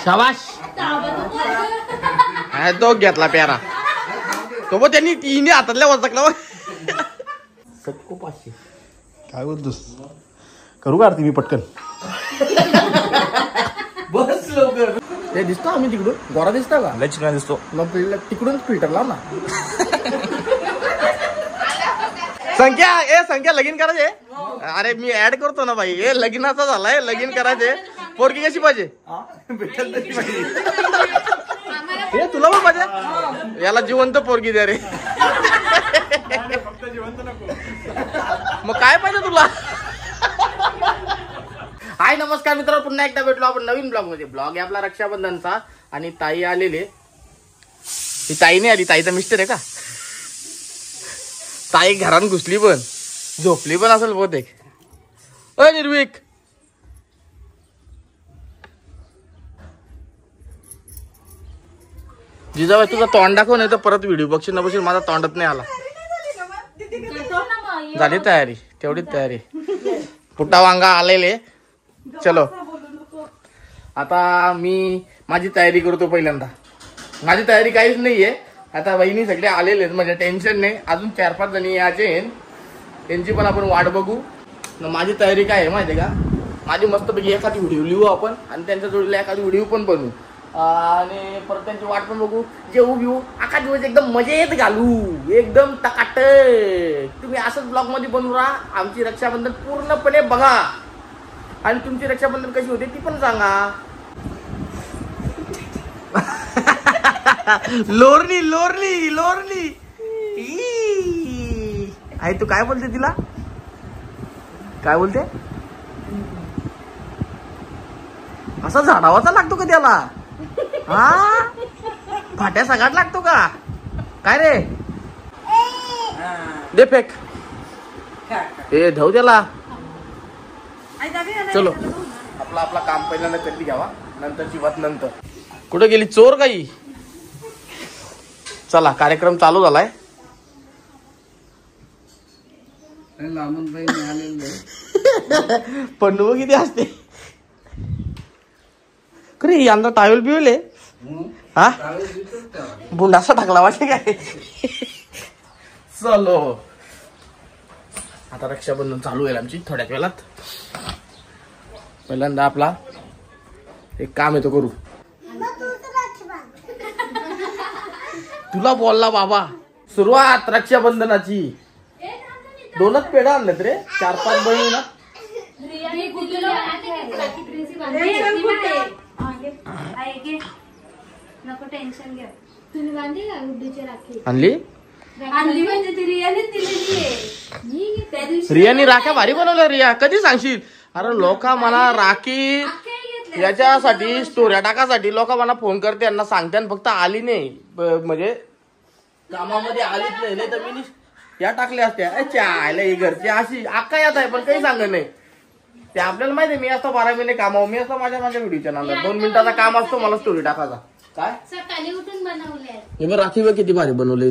शाबाश. तो घेतला प्यारा तो मग त्यांनी तिने हातातल्या वचकला. सटको 500. काय बोलतोस? करू का आरती मी पटकन? बस लवकर. ते दिसतो आम्ही तिकडून गोरा दिसता का? लय चिकन दिसतो. मग तिकडून फिल्टर लाव ना. संख्या लगीन करायचे. अरे मी ऍड करतो ना भाई. हे लगीनाचा झालाय. लगीन करायचे. पोरगी कशी पाहिजे? भेटेल तशी पाहिजे. हे तुला पण पाहिजे? याला जिवंत पोरगी द्या रे. जिवंत नको. मग काय पाहिजे तुला? हाय नमस्कार मित्रांनो, पुन्हा एकदा भेटलो आपण नवीन ब्लॉग मध्ये. ब्लॉग आहे आपला रक्षाबंधनचा. आणि ताई आलेले. ही ताई नाही आली, ताईचा मिस्टर आहे का? ताई घरात घुसली पण झोपली पण असेल बहुतेक. अ निर्विक जिजाबाई तुझा तोंड दाखव, नाही तर परत व्हिडिओ बघशील ना बघशील माझा तोंडात नाही आला. झाली तयारी, तेवढीच तयारी. पुट्टा वांगा आलेले. चलो आता मी माझी तयारी करतो. पहिल्यांदा माझी तयारी काहीच नाहीये. आता बहिणी सगळे आलेले म्हणजे टेन्शन नाही. अजून 4-5 जणी यायचे, त्यांची पण आपण वाट बघू. माझी तयारी काय आहे माहिती आहे का? माझी मस्तपैकी एखादी व्हिडिओ लिहू आपण आणि त्यांच्या जोडीला एखादी व्हिडिओ पण बनवू आणि परत त्यांची वाट पण बघू. जेवू घेऊ अख्खा दिवस एकदम मजेत घालू, एकदम टकाटक. तुम्ही असंच ब्लॉग मध्ये बनवू राहा. आमची रक्षाबंधन पूर्णपणे बघा आणि तुमची रक्षाबंधन कशी होते ती पण सांगा. लोरली लोरली लोरली आई तू काय बोलते तिला? काय बोलते? असा झाडावाचा लागतो का त्याला? हा फाट्या सगळ्यात लागतो का काय रे? दे फेक. ए धाव त्याला. चलो आपला काम पहिल्यांदा कधी घ्यावा, नंतरची बात नंतर. कुठे गेली चोर काही? चला कार्यक्रम चालू झालाय. पन्नू किती असते खरी यंदा टावेल बिवले. हा बुंडासा टाकला वाटते काय? चलो आता रक्षाबंधन चालू आहे आमची थोड्याच वेळात. पहिल्यांदा आपला एक काम येतो करू. तुला बोलला बाबा. सुरुवात रक्षाबंधनाची. 2च पेढा आणलेत रे. 4-5 बहिणी ना. नको टेन्शन घ्या. तुम्ही बांधली का गुड्डीची राखी? आणली म्हणजे ती रियाने दिलेली आहे. त्या दिवशी रियानी राख्या भारी बनवल्या. रिया कधी सांगशील? अरे लोक मला राखी याच्यासाठी स्टोऱ्या टाकासाठी लोक मला फोन करते, यांना सांगते आणि फक्त आली नाही म्हणजे कामामध्ये आलीच नाही तर मी या टाकल्या असत्या. चायला ही घरची अशी अक्का यात आहे पण काही सांगत नाही. ते आपल्याला माहिती आहे. मी असतो 12 महिने कामावर. मी असतो माझ्या व्हिडिओच्या नांदा 2 मिनिटाचा काम असतो मला स्टोरी टाकायचा. काय सकाळी उठून बनवले. हे बघ राखी बघ किती भारी बनवले.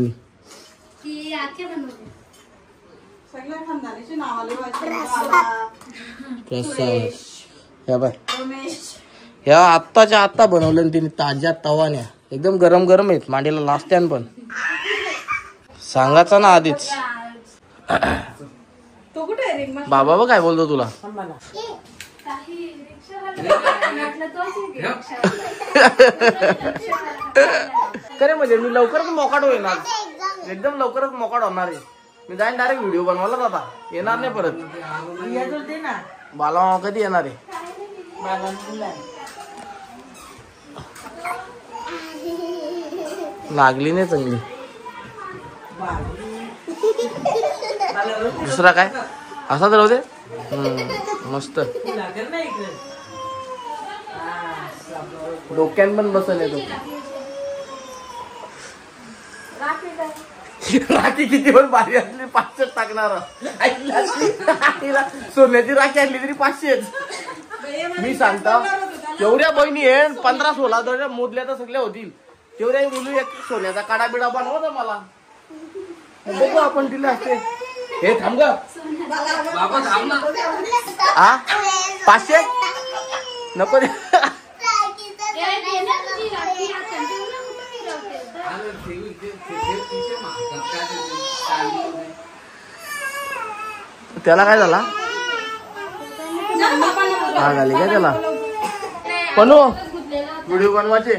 ती आखे बनवले. सगळ्या खानदानीची नाव लिहायची. ह्या आत्ताच्या आत्ता बनवलं तिने ताज्या तवान्या. एकदम गरम गरम आहेत. मांडीला लास्त्यान पण सांगायचं ना आधीच. तो कुठे आहे? बाबा बघ काय बोलतो तुला. खरे म्हणजे मी लवकरच मोकाट होईना. एकदम लवकरच मोकाट होणार आहे. मी जाईन डायरेक्ट व्हिडिओ बनवायला. जाता येणार नाही परत. बाला कधी येणार आहे? लागली नाही चांगली. दुसरा काय असा तर होते मस्त. डोक्यान पण बसन येतो. राखी किती पण भारी असली 500 टाकणार. सोन्याची राखी आणली तरी 500. मी सांगता एवढ्या बहिणी आहे 15-16 मोदल्या तर सगळ्या होतील. तेवढ्या मुली एक सोन्याचा काडा बिडा बनवता मला. बघू आपण दिले असते. हे थांब ग बाबा थांब ना. 500 नको दे. ए, दे ना तुझी राखी. आता ठेव ना, कुठं फिरवते? त्याला काय झाला हा झाली काय त्याला पनू व्हिडिओ बनवायचे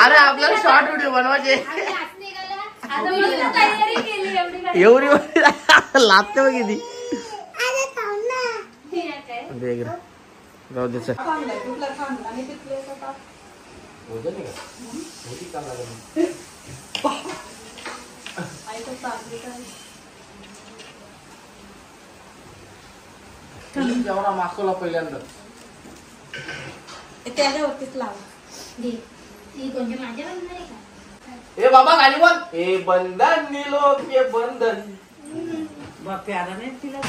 अरे आपल्याला शॉर्ट व्हिडिओ बनवायचे एवढी लागते बघ किती राहू दे चल. जेवढा मागवला पहिल्यांदा त्याच्यावरतीच लावा. ए बाबा गाडी बोल ए बंधन निलो के बंधन प्यारा नाही तिला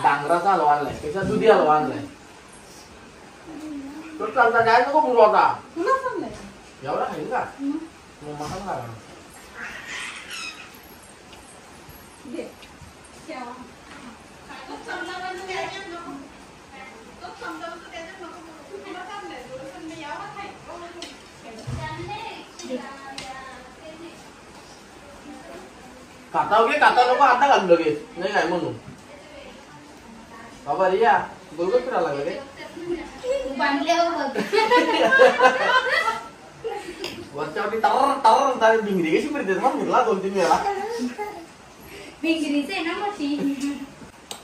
डांगराचा हलवा आणलाय त्याचा दुधी हलवा आणलाय तो चालता काय नको बोलू आता तुला सांगलंय एवढा खाईल का मग मटण खा दे ठेवा. खाता घे खाता नको आता घालू लगेच नाही काय म्हणून बाबा रिया बरोबर फिरायला लागलं रे वरच्यावरती टावर टावर टावर भिंगरी कशी फिरते मग फिरला 2-3 वेळा भिंगरीच आहे ना मोठी.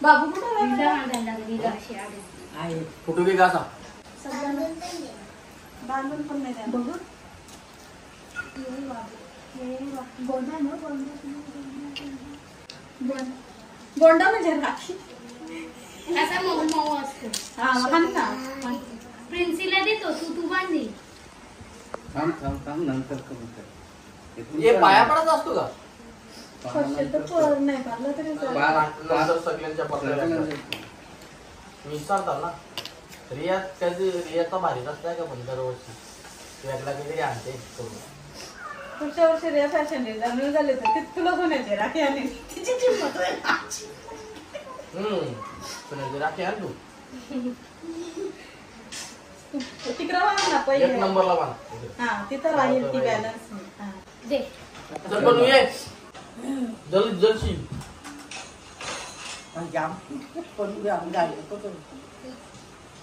बाबू कुठं फोटो घे का असा बांधून पण नाही द्या. बघू गोंडा म्हणजे राखी. असा मऊ मऊ असतो. हा मग ना प्रिन्सीला देतो तू बांधी. हे पाया पडत असतो का नाही पाडलं तरी सगळ्यांच्या पत्र्या विचारतात ना रिया त्याची रियाचा भारीच असताय का पण दरवर्षी वेगळा काहीतरी आणते पुढच्या वर्षी रिया फॅशन डिझायनर झाले तर ते तुला सोन्याची राखी आणि तिची किंमत सोन्याची राखी आण तू तिकडं वाढ ना एक पहिले. नंबरला बांध हा तिथं राहील ती बॅलन्स. दे. चल पण ये जल जलशी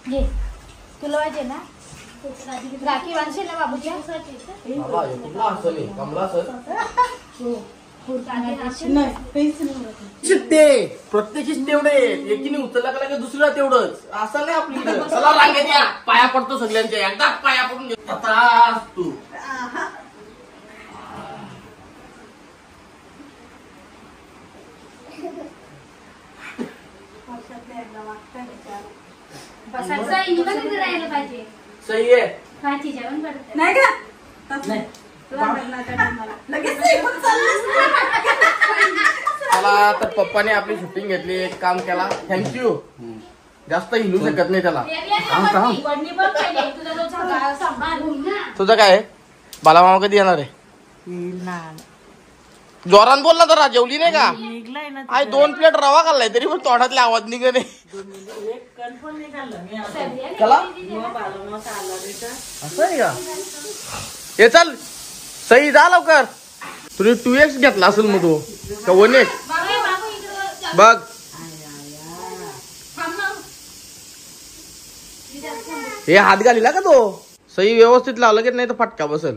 घे. तुला पाहिजे ना राखी बांधशील ना बाबूच्या. बाबा हे कुठला असेल हे? कमला सर नाही काहीच नाही. चित्ते प्रत्येकीच तेवढे एकीने उचलला का की दुसऱ्या तेवढंच असं नाही आपली चला रांगेत या पाया पडतो सगळ्यांच्या एकदाच पाया पडून घे आता तू बसायचं इंग्लिश मध्ये राहायला पाहिजे. सही आहे खायची जेवण करते. नाही का नाही लगेच निघून चाललंस. त्याला तर पप्पाने आपली शूटिंग घेतली एक काम केला थँक्यू जास्त हिंदू शकत नाही त्याला वडणी पण पाहिजे. तुझा जो सगळा सांभाळून ना. तुझं काय आहे बालामामा कधी येणार आहे जोरान बोल ना जरा जेवली नाही का निघलाय ना आई 2 प्लेट रवा खाल्लाय तरी पण तोंडातले आवाज निघत नाही कन्फर्म नाही झालं मी चला असं आहे का हे चल सई जा लवकर तुझे 2x घेतला असेल मग तू का 1x बाबू इकडं बघ थांब ना. हे हात घालीला का तो सई व्यवस्थित लावलं की नाही तर फटका बसल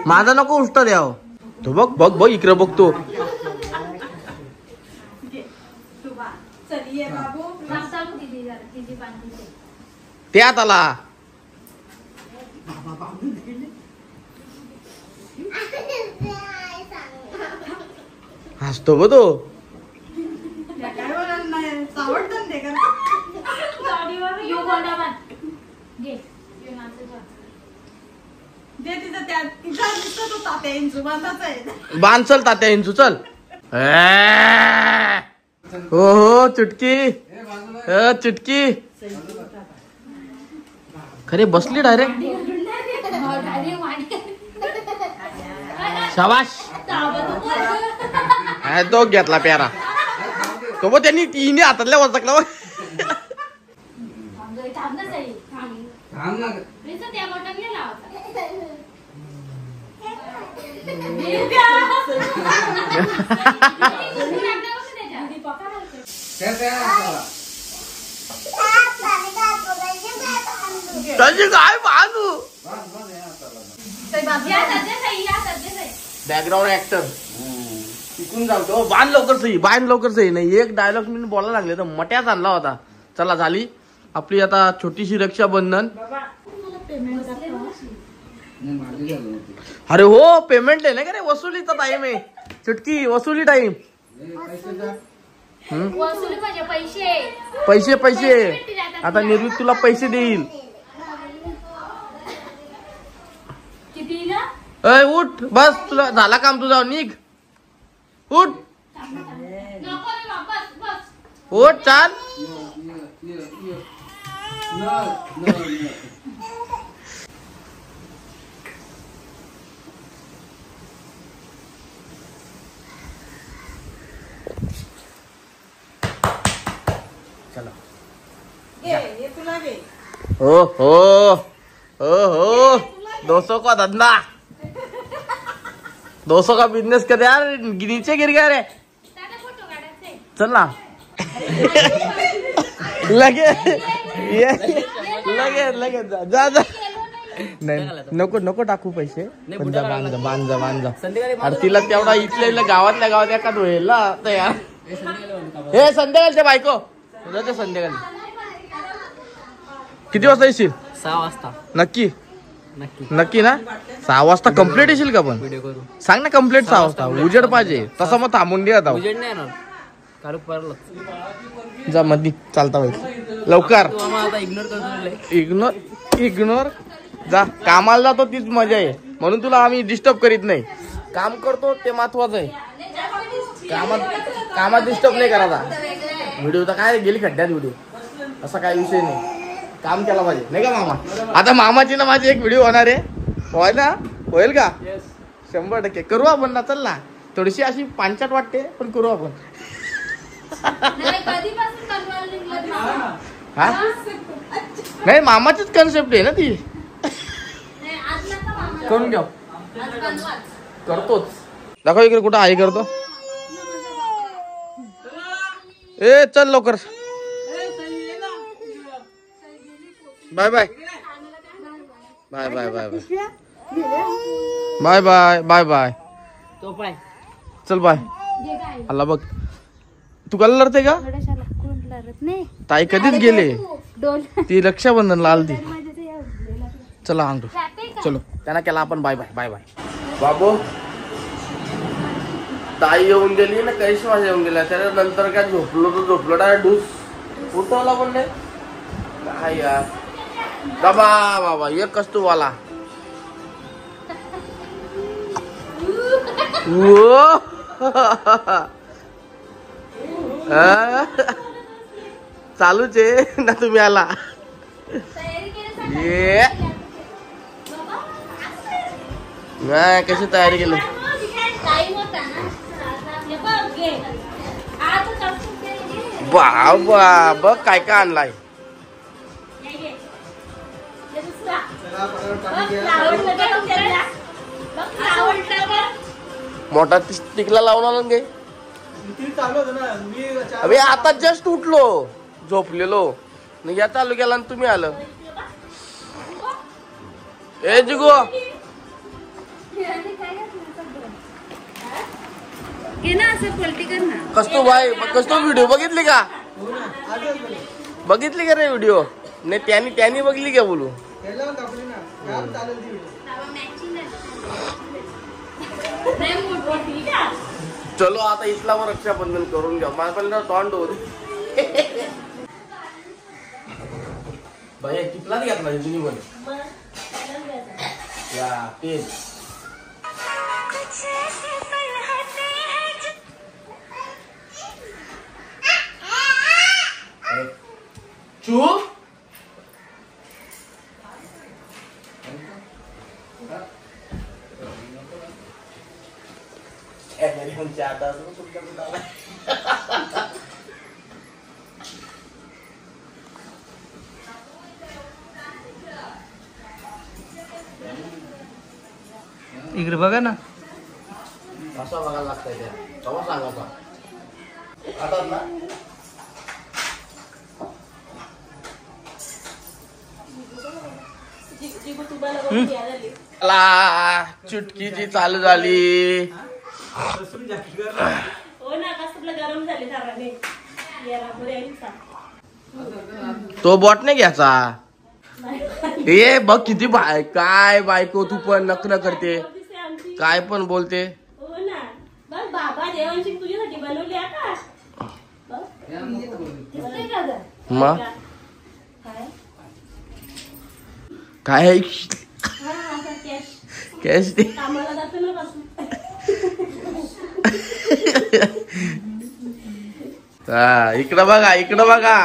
माझा नको उष्ट द्याव तो बघ बघ बघ इकडे बघतो चल ये बाबू. थांब चालू दिदी जरा तिची बांधून दे. त्यात आला हसतो ग तो काय बोलायला नाही आवडतं ते का यो गोंडा बांध. घे. यो नाचं जा. जे तिचं त्या तिचा दिसतो तो तात्या इंचू बांधाचा आहे. बांध चल तात्या हिंचू चल हो हो चुटकी चुटकी खरे बसली डायरेक्ट शाबाश तो घेतला प्यारा तो मग त्यांनी तिने हातातल्या वचकला बघ. थांब ना साई, थांब. प्रिन्स, त्या बॉटल घे लावायचा. त्याची काय बाजू बॅकग्राऊंड ऍक्टर शिकून जातो. बांध लवकर सही, बांध लवकर सही. नाही एक डायलॉग मी बोलायला लागले तर मट्याच आणला होता. चला झाली आपली आता छोटीशी रक्षाबंधन. अरे हो पेमेंट आहे ना का रे, वसुलीचा टाइम आहे. चुटकी वसुली टाइम. वसुली म्हणजे पैसे. पैसे पैसे आता निर्मित तुला पैसे देईल. किती ना? अय उठ बस, तुला झाला काम तुझा, निघ उठ. नको रे बाबा, बस बस. उठ चाल. चलो हे तुला घे. हो हो हो 200 का धंधा, 200 का बिजनेस कर यार. नीचे गिर गया रे. दादा फोटो काढायचे. चल ना. लगे लगे लगे जा जा. नाही नको नको टाकू पैसे. पण जा बांध जा बांध जा बांध जा. अरे तिला तेवढा इथल्या गावातल्या गावात एखाद होईल ना यार. हे संध्याकाळच्या बायको ते संध्याकाळी किती वाजता येशील? 6 वाजता. नक्की नक्की नक्की ना? 6 वाजता कम्प्लीट येशील का? पण व्हिडिओ करू. सांग ना कम्प्लीट 6 वाजता. उजेड पाहिजे तसं मग थांबून द्या. उजेड नाही येणार. कारू परत जा मध्ये चालता पाहिजे लवकर. तू आम्हाला आता इग्नोर करतो. इग्नोर इग्नोर जा. कामाला जातो तीच मजा आहे म्हणून तुला आम्ही डिस्टर्ब करीत नाही. काम करतो ते महत्वाचं आहे. कामात डिस्टर्ब नाही करायचा. व्हिडिओ तर काय गेली खड्ड्यात व्हिडिओ, असा काय विषय नाही. काम केला पाहिजे नाही का मामा? आता मामाची ना माझी एक व्हिडिओ होणार आहे. होईल ना? होईल का? 100% करू आपण ना. चल ना. थोडीशी अशी पांचट वाटते पण करू आपण. नाही, कधीपासून बनवायला निघलं मामा? हा नाही मामाचीच कन्सेप्ट आहे ना ती. नाही, आज नका मामा. करून घेऊ. आज बनवा. करतोच. दाखव इकडे कुठं आई करतो. ए चल लवकर. Bye bye bye bye bye bye bye bye bye bye. तो पाय चल बाय. जे काय आला बघ. तू कल लढते का? थोड्याशा कोण लढत नाही. ताई कधीच गेले. डोल ती रक्षाबंधनला आलती. माझ्या ते एवढं. चला अंगठू. जाते का? चलो त्यांना केला आपण बाय बाय बाय बाय. बाबू ताई येऊन गेली ना, कैश माझ्या येऊन गेल्या. त्याच्यानंतर काय झोपलो तर झोपलो डायरेक्ट ढूस उठवला पण नाही काय यार. बाबा बाबा एक कस्तूवाला. चालूच आहे ना तुम्ही आला. तयारी केली ये नाही कशी तयारी केली. टाइम होता ना. हे बघ घे. आज टाकून घे. बाबा बघ काय काय आणलाय. हे घे. हे दुसरा. बघ, फ्लावर टाकून द्या. बघ, फ्लावर टाक. मोठा टिकला लावून आणून घे. अबे आता जस्ट उठलो, झोपलेलो नाही या चालू केला आणि तुम्ही आलं. ए जिगो घे ना, असं पलटी कर ना. कस्तो भाई कस्तो व्हिडिओ बघितली का? बघितली का रे व्हिडिओ? नाही त्यांनी बघली का बोलू. चलो आता इथला वर रक्षाबंधन करून घ्या. मला पण तोंड होत भाई कितला घेतला जुनी पण या तेच. चूप इकडे बघा ना. असं बघायला लागतंय त्या तेव्हा सांगायचा आता ना. चुटकीची चालू झाली. तो बॉट नाही घ्यायचा. हे बघ किती काय बायको तू पण नखर करते काय पण बोलते. बाबा देवांशी तुझ्यासाठी बनवली आता मग काय कॅश दे. कामाला जातो ना पासून. हा इकडं बघा इकडं बघा.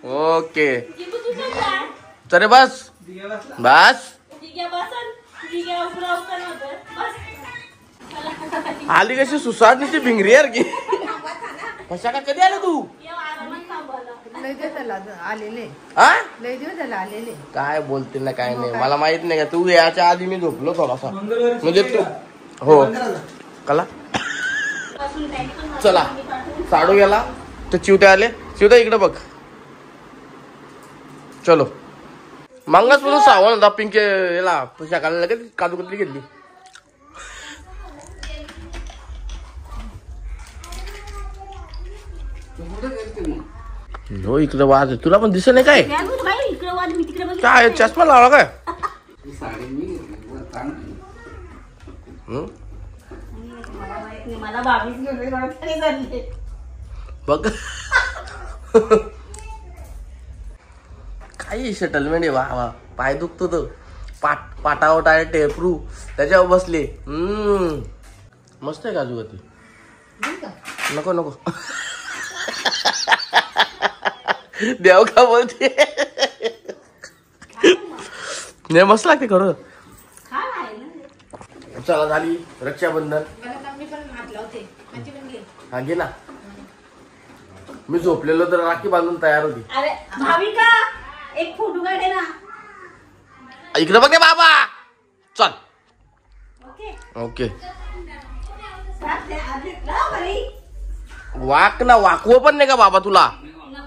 ओके चले बस बस. आली कशी सुसाटची भिंगरी यार की. कशा का कधी आले तू. लय दिवस त्याला आलेले. हा लय दिवस त्याला आलेले. काय बोलते ना काय नाही मला माहित नाही का. तू याच्या आधी मी झोपलो थोडासा म्हणजे तू हो कला. चला साडू गेला तर चिवते आले. चिवते इकडे बघ. चलो मंगच म्हणून सावण होता पिंके याला शाकाला लगेच काजू कतली घेतली. हो इकडे वाज तुला पण दिसत नाही काय. काय चष्मा लावला काय. मला 22 बघ काही सेटलमेंट आहे वा. पाय दुखतो तो पाटावर टायर टेपरू त्याच्यावर बसले. मस्त आहे काजू ती. नको नको देव का बोलते. नाही मस्त लागते खरं. चला झाली रक्षाबंधन. हा घे ना. मी झोपलेलो तर राखी बांधून तयार होती. अरे भाविका एक फोटो काढे ना. इकडे बघ बाबा. चल ओके ओके. नको वाक ना वाकवं पण नाही का बाबा तुला.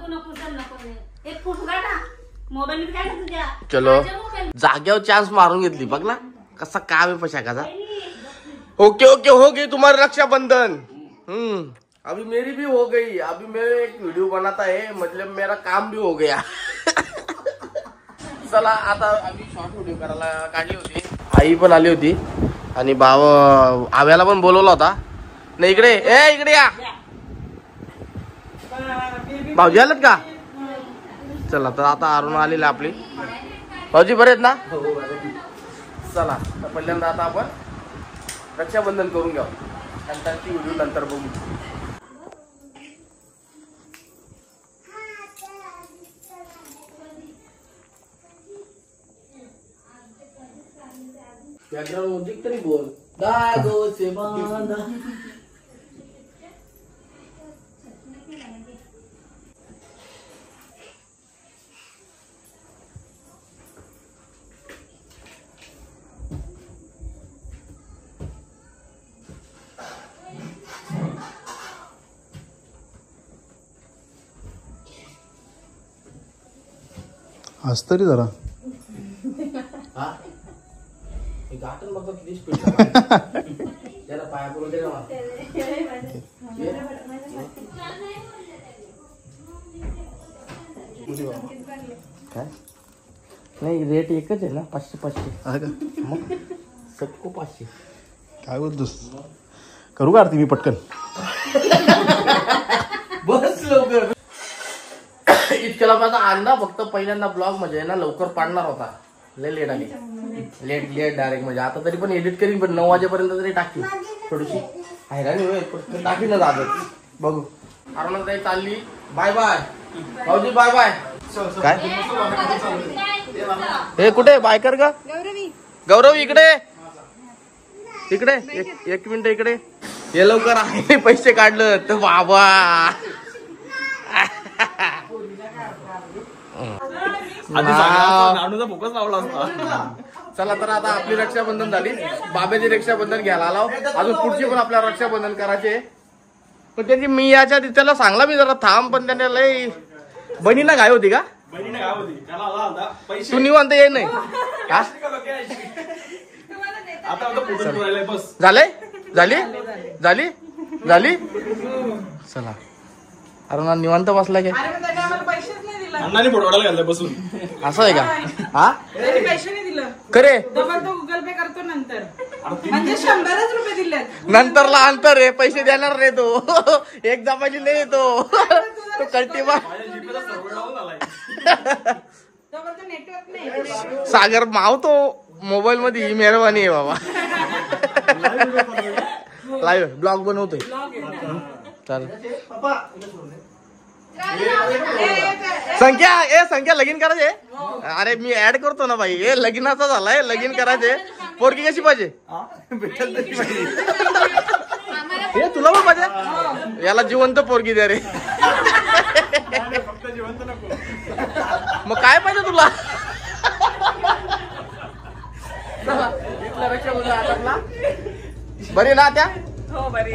नको चल नको. एक फोटो काढा मोबाईल काढ तुझ्या. चलो जाग्यावर चान्स मारून घेतली बघ ना कसा काम आहे पशाकाचा. ओके ओके हो गई तुम्हारी रक्षाबंधन. अभी मेरी भी हो गई. अभी मैं एक वीडियो बनाता है मतलब मेरा काम भी हो गया. चला आता आम्ही शॉर्ट व्हिडिओ करायला काढली होती. आई पण आली होती आणि आव्याला पण बोलवला होता. नाही इकडे इकडे या. भाऊजी आलेत का. चला तर आता अरुण आलेली आपली. भाऊजी बरे आहेत ना. चला तर पहिल्यांदा आता आपण रक्षाबंधन करून घ्या. नंतर ती व्हिडिओ नंतर बघू. बॅकग्राउंड म्युझिक तरी बोल. दागो से बांधा. हस तरी जरा. हा गाठन बघा किती स्पीड. त्याला पाया पडून दे ना. काय नाही रेट एकच आहे ना. 500 मग सबको 500. काय बोलतोस. करू का आरती मी पटकन. बस लवकर. इतक्याला माझा अंदा फक्त पहिल्यांदा ब्लॉग म्हणजे ना लवकर पाडणार होता. लय लेट आली. लेट डायरेक्ट म्हणजे आता तरी पण एडिट करीन पण 9 वाजेपर्यंत तरी टाकी. थोडीशी हैराणी होईल टाकी ना दादत बघू. अरुण ताई चालली. बाय बाय भाऊजी बाय बाय. काय हे कुठे बायकर का. गौरव इकडे इकडे एक मिनिट इकडे ये लवकर. आहे पैसे काढलं तर बाबा. नानूचा फोकस लावला असता. चला तर आता आपली रक्षाबंधन झाली. बाबेची रक्षाबंधन घ्यायला आलो. अजून पुढची पण आपल्याला रक्षाबंधन करायचे. पण त्यांची मी याच्या त्याला सांगला मी जरा थांब, पण त्याने लय बहिणीला घाई होती का? बहिणीने काय होती त्याला आला होता पैसे तू निवांत ये नाही हा? आता फोटो राहिलाय बस. झालंय झाली झाली झाली चला. अरे ना निवांत बसला की अरे मग त्याने आम्हाला पैसेच नाही दिलं. अण्णाने फोटो काढायला घाललाय बसून. असं आहे का? हा त्याने पैसे नाही दिलं. खरे डबल तो गुगल पे करतो नंतर. म्हणजे 100च रुपये दिलेत. नंतरला अंतर आहे, पैसे देणार रे तो. एक जमाजी नाही येतो तो कल्टीमा. माझ्या जीपीचा सर्व्हर डाऊन झालाय. डबल तो नेटवर्क नाही. सागर माव तो मोबाईल मध्ये ही मेहरबानी आहे बाबा. लाईव्ह ब्लॉग बनवतोय. चालेल. संख्या लगीन करायचे. अरे मी ऍड करतो ना भाई. हे लगीनाचा झालाय, लगीन करायचे. पोरगी कशी पाहिजे? हे तुला पण पाहिजे? याला जिवंत पोरगी द्या रे. फक्त जिवंत नको. मग काय पाहिजे तुला? बरी ना त्या हो बरी.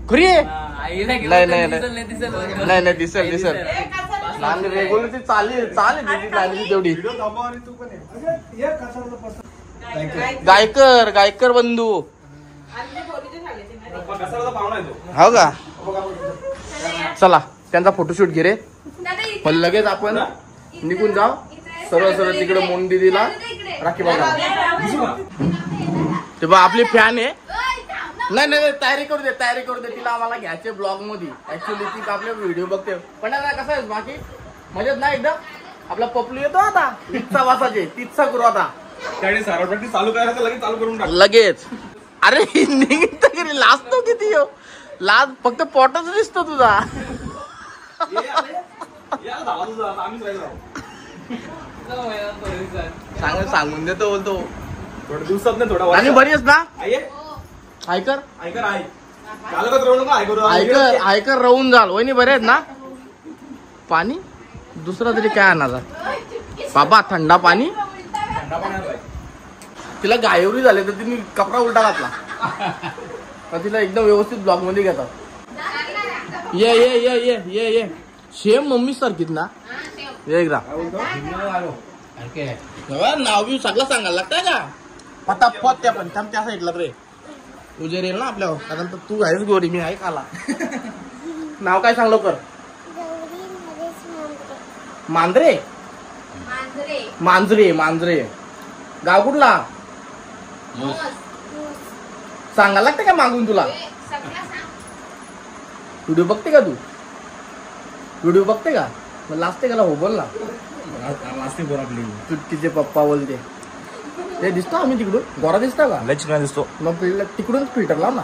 खुरी आहे? आईला नाही, नाही, नाही. दिसेल नाही नाही दिसेल दिसेल. लहान रेग्युलर ती चालेल तेवढी. गायकर बंधू कसाला पाहुणा येतो. हो का? चला त्यांचा फोटोशूट घे रे. मग लगेच आपण निघून जाऊ. सरळ सरळ तिकडे मोंडीला राखी बघा. ते बा आपली फॅन आहे. नाही नाही तयारी करू दे तिला आम्हाला घ्यायचे ब्लॉग मध्ये. ऍक्च्युली ती आपले व्हिडिओ बघते. पण कसं आहे बाकी मजेत ना एकदम. आपला पपलू येतो आता तीचा वासाचे तीचा करू आता. त्याने सारा प्रॅक्टिस चालू करायचं लगेच चालू करून टाक. लगेच. अरे निघत तरी लाजतो किती हो. लाज फक्त पोटच दिसतो तुझा. झाला तुझा आम्हीच राहिलो. सांगून देतो बोलतो. थोड्या दिवसात नाही थोडा आणि बरी आहेस ना? ऐकर आयकर आहे चालकच राहू नका. आयकर राहून जाल. वहिनी बरे आहेत ना? पाणी दुसरा तरी काय आणायचा बाबा? थंडा पाणी. तिला गायवरी झाले तर तिने कपडा उलटा घातला. तर तिला एकदम व्यवस्थित ब्लॉग मध्ये घेतात. ये ये ये ये ये ये सेम मम्मी सारखीच ना एकदा. नाव बी सगळं सांगायला लागतंय का? पटापट त्या पण त्या साईडला रे तुझे रेल ना आपल्यावर. कारण तर तू आहेस गोरी, मी आहे खाला. नाव काय सांग लवकर? मांजरे मांजरे. गाव कुठला? सांगायला लागते का मागून तुला? व्हिडिओ बघते का तू? व्हिडिओ बघते का? मग लाजते का? हो बोल ना. तुटकीचे पप्पा बोलते. ते दिसतो आम्ही तिकडून गोरा दिसतो का? लच नाही दिसतो. मग तिकडूनच फिल्टर लाव ना.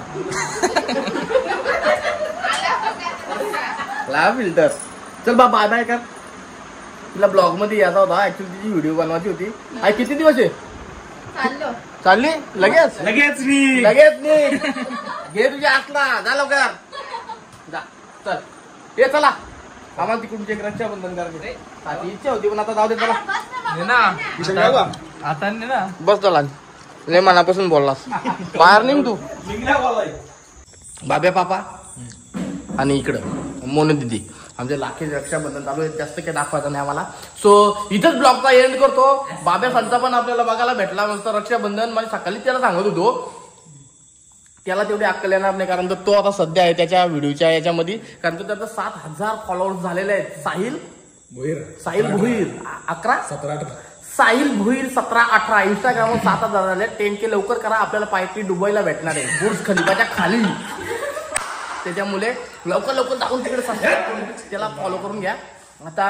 लाव फिल्टर. चल बाय बाय कर. तिला ब्लॉग मध्ये यायचा होता. ऍक्च्युली तिची व्हिडिओ बनवायची होती. आई किती दिवस आहे? चालली लगेच नाही. घे तुझ्या आतला जा लवकर जा. चल ये चला. आम्हाला तिकडून एक रक्षाबंधन करायचे. आधी इच्छा होती पण आता जाऊ दे. चला आता ना बस चला. लय मनापासून बोललास. बाहेर निघ तू. बाब्या पापा आणि इकडं मोनू दिदी आमच्या लाखे रक्षाबंधन चालू आहे. जास्त काही दाखवायचं नाही आम्हाला. सो इथंच ब्लॉगचा एंड करतो. बाब्या संचा पण आपल्याला बघायला भेटला मस्त रक्षाबंधन. म्हणजे सकाळी त्याला सांगत होतो त्याला तेवढी अक्कल येणार नाही. कारण तो आता सध्या आहे त्याच्या व्हिडिओच्या याच्यामध्ये. कारण तो त्याचा 7,000 फॉलोअर्स झालेले आहेत. साहिल भोईर 11-17 साहिल भोईर 17-18 इंस्टाग्रामवर 7,000 झाले. 10K लवकर करा. आपल्याला पायथी दुबईला भेटणार आहे बुर्ज खलिफाच्या खाली. त्याच्यामुळे लवकर जाऊन तिकडे सबस्क्राईब करून त्याला फॉलो करून घ्या. आता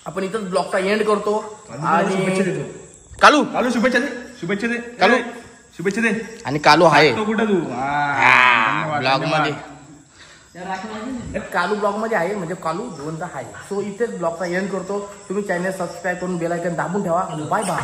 आपण इथंच ब्लॉगचा एंड करतो. आणि कालू शुभेच्छा दे. आणि कालू आहे कुठं तू ब्लॉग मध्ये. कालू ब्लॉग मध्ये आहे म्हणजे कालू जिवंत आहे. सो इथेच ब्लॉगचा एंड करतो. तुम्ही चॅनल सबस्क्राईब करून बेल आयकॉन दाबून ठेवा. Bye bye.